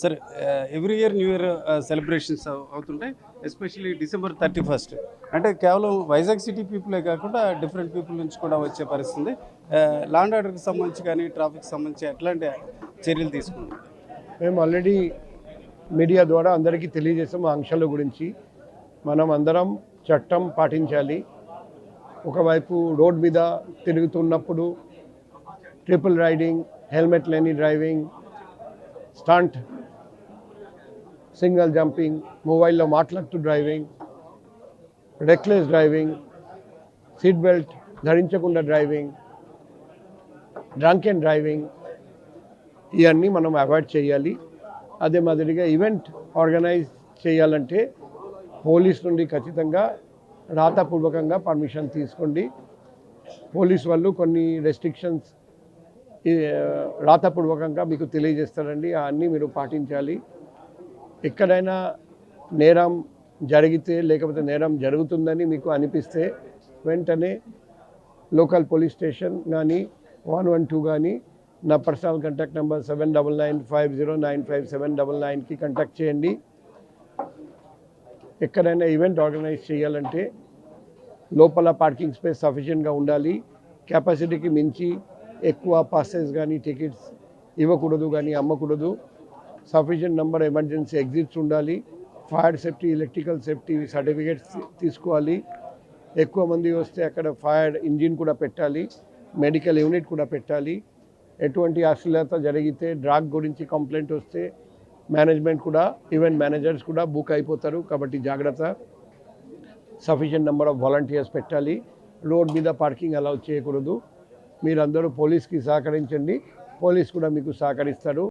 సరే every year new year celebrations అవుతుంటాయి, especially December 31st. అంటే కేవలం వైజాగ్ సిటీ పీపులే కాకుండా డిఫరెంట్ పీపుల్ నుంచి కూడా వచ్చే పరిస్థితి. లా అండ్ ఆర్డర్కి సంబంధించి కానీ ట్రాఫిక్ సంబంధించి ఎట్లాంటి చర్యలు తీసుకుంటాం? మేము ఆల్రెడీ మీడియా ద్వారా అందరికీ తెలియజేసాం ఆ ఆంక్షల గురించి. మనం అందరం చట్టం పాటించాలి. ఒకవైపు రోడ్ మీద తిరుగుతున్నప్పుడు ట్రిపుల్ రైడింగ్, హెల్మెట్ లేని డ్రైవింగ్, స్టంట్, సింగిల్ జంపింగ్, మొబైల్లో మాట్లాడుతూ driving, reckless driving, seat belt ధరించకుండా డ్రైవింగ్, డ్రంక్ అండ్ డ్రైవింగ్, ఇవన్నీ మనం అవాయిడ్ చేయాలి. అదే మాదిరిగా ఈవెంట్ ఆర్గనైజ్ చేయాలంటే పోలీస్ నుండి ఖచ్చితంగా రాతపూర్వకంగా పర్మిషన్ తీసుకోండి. పోలీస్ వాళ్ళు కొన్ని రెస్ట్రిక్షన్స్ రాతపూర్వకంగా మీకు తెలియజేస్తారండి, అవన్నీ మీరు పాటించాలి. ఎక్కడైనా నేరం జరిగితే లేకపోతే నేరం జరుగుతుందని మీకు అనిపిస్తే వెంటనే లోకల్ పోలీస్ స్టేషన్ కానీ 112 కానీ నా పర్సనల్ కాంటాక్ట్ నెంబర్ 7995095799కి కాంటాక్ట్ చేయండి. ఎక్కడైనా ఈవెంట్ ఆర్గనైజ్ చేయాలంటే లోపల పార్కింగ్ స్పేస్ సఫిషియెంట్గా ఉండాలి. కెపాసిటీకి మించి ఎక్కువ పాసెస్ కానీ టికెట్స్ ఇవ్వకూడదు కానీ అమ్మకూడదు. సఫిషియెంట్ నెంబర్ ఎమర్జెన్సీ ఎగ్జిట్స్ ఉండాలి. Fire safety, electrical safety certificates తీసుకోవాలి. ఎక్కువ మంది వస్తే అక్కడ ఫైర్ ఇంజిన్ కూడా పెట్టాలి, మెడికల్ యూనిట్ కూడా పెట్టాలి. ఎటువంటి అశ్లీలత జరిగితే, డ్రగ్ గురించి కంప్లైంట్ వస్తే మేనేజ్మెంట్ కూడా, ఈవెంట్ మేనేజర్స్ కూడా బుక్ అయిపోతారు. కాబట్టి జాగ్రత్త. సఫిషియెంట్ నెంబర్ ఆఫ్ వాలంటీర్స్ పెట్టాలి. రోడ్ మీద పార్కింగ్ అలౌ చేయకూడదు. మీరందరూ పోలీస్కి సహకరించండి, పోలీస్ కూడా మీకు సహకరిస్తారు.